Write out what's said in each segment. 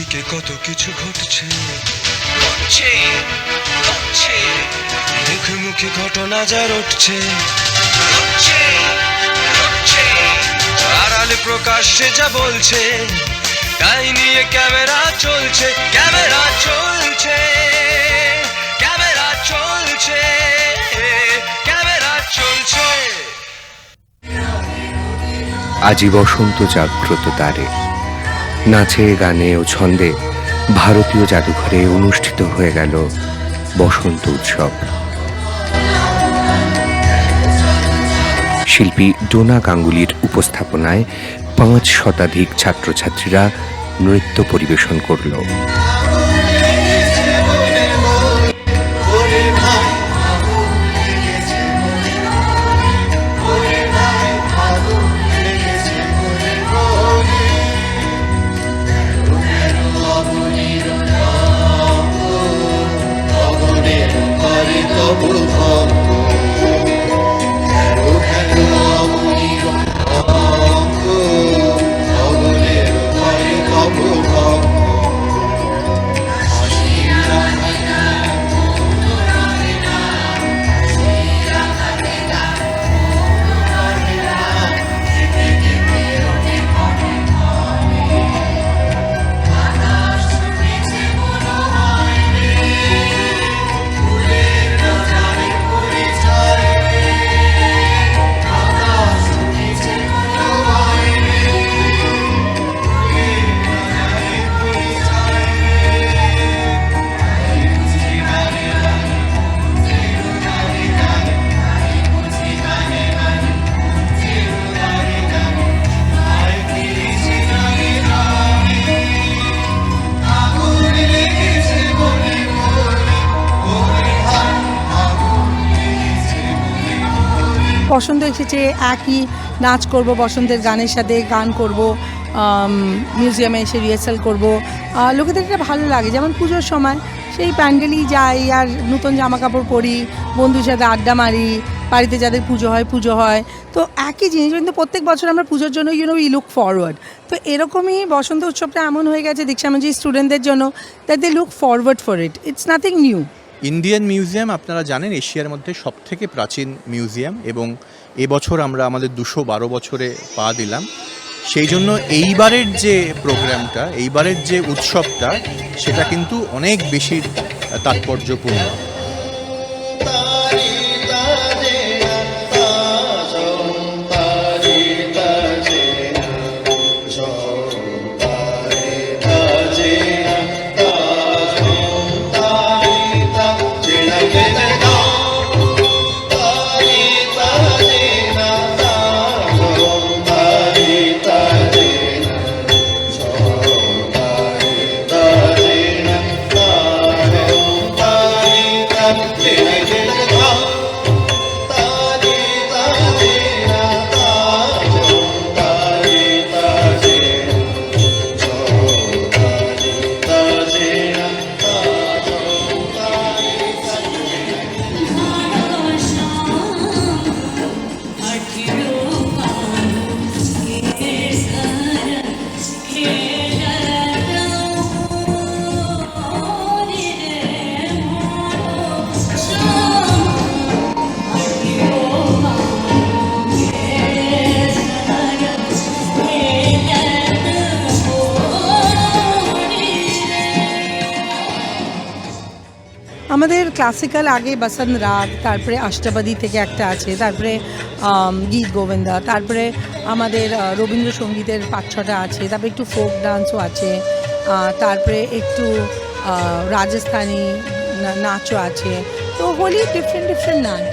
চারিদিকে কত কিছু ঘটছে, মুখে মুখে ঘটনা যা রটছে, আড়ালে প্রকাশ্যে যা বলছে, তাই নিয়ে ক্যামেরা চলছে, ক্যামেরা চলছে, ক্যামেরা চলছে, ক্যামেরা চলছে। আজি বসন্ত জাগ্রত দ্বারে, নাচে গানে ও ছন্দে ভারতীয় জাদুঘরে অনুষ্ঠিত হয়ে গেল বসন্ত উৎসব। শিল্পী ডোনা গাঙ্গুলির উপস্থাপনায় 5 শতাধিক ছাত্রছাত্রীরা নৃত্য পরিবেশন করল। বসন্ত এসেছে, একই নাচ করব, বসন্তের গানের সাথে গান করব, মিউজিয়ামে এসে রিহার্সাল করব। লোকেদের এটা ভালো লাগে। যেমন পুজোর সময় সেই প্যান্ডেলই যাই আর নতুন জামা কাপড় পরি, বন্ধুর সাথে আড্ডা মারি, বাড়িতে যাদের পুজো হয় তো একই জিনিস। কিন্তু প্রত্যেক বছর আমরা পুজোর জন্য উই লুক ফরওয়ার্ড। তো এরকমই বসন্ত উৎসবটা এমন হয়ে গেছে দীক্ষামঞ্জি স্টুডেন্টদের জন্য that they look forward for it. It's nothing new. Indian museum আপনারা জানেন এশিয়ার মধ্যে সবথেকে প্রাচীন মিউজিয়াম, এবং এবছর আমরা আমাদের 212 বছরে পা দিলাম। সেই জন্য এইবারের যে প্রোগ্রামটা, এইবারের যে উৎসবটা, সেটা কিন্তু অনেক বেশি তাৎপর্যপূর্ণ। আমাদের ক্লাসিক্যাল আগে বসন্ত রাগ, তারপরে অষ্টপদী থেকে একটা আছে, তারপরে গীত গোবিন্দা, তারপরে আমাদের রবীন্দ্রসঙ্গীতের 5-6টা আছে, তারপরে একটু ফোক ডান্সও আছে, তারপরে একটু রাজস্থানি নাচও আছে। তো হোলি ডিফারেন্ট নাচ।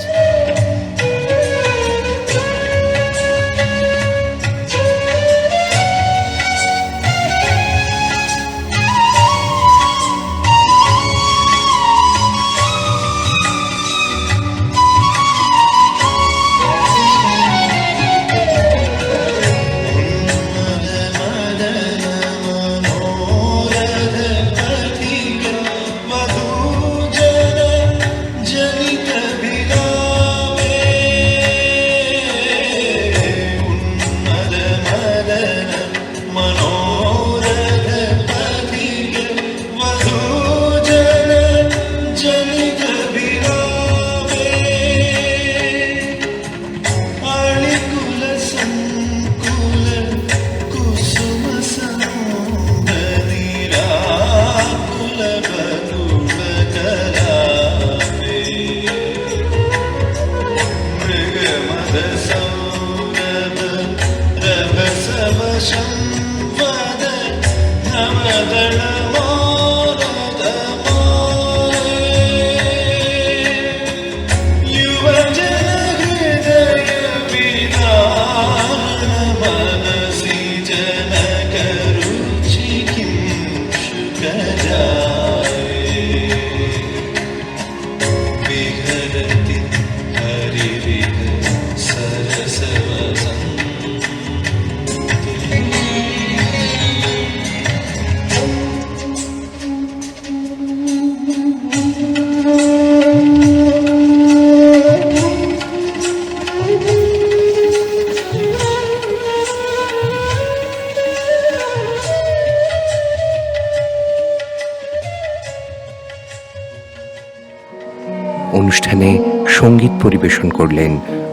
অনুষ্ঠানে সঙ্গীত পরিবেশন করলেন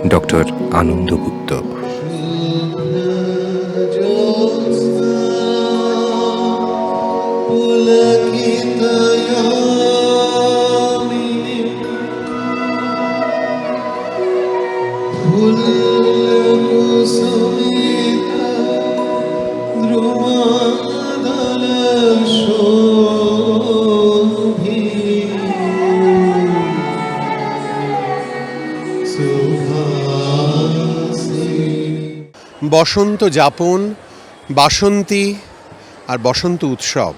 ডক্টর আনন্দ গুপ্ত। বসন্ত যাপন, বাসন্তী আর বসন্ত উৎসব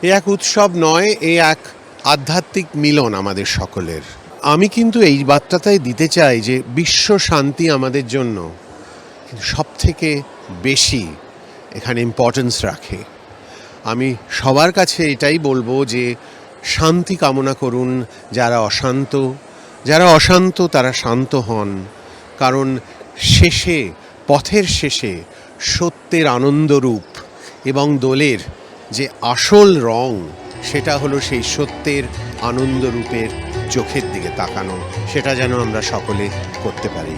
এ এক উৎসব নয়, এ এক আধ্যাত্মিক মিলন আমাদের সকলের। আমি কিন্তু এই বার্তাটাই দিতে চাই যে বিশ্ব শান্তি আমাদের জন্য সব থেকে বেশি এখানে ইম্পর্টেন্স রাখে। আমি সবার কাছে এটাই বলবো যে শান্তি কামনা করুন। যারা অশান্ত তারা শান্ত হন, কারণ শেষে, পথের শেষে সত্যের আনন্দরূপ এবং দোলের যে আসল রং, সেটা হলো সেই সত্যের আনন্দরূপের চোখের দিকে তাকানো। সেটা যেন আমরা সকলে করতে পারি।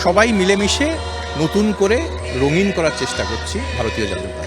সবাই মিলেমিশে নতুন করে রঙিন করার চেষ্টা করছি ভারতীয় জাদুঘর।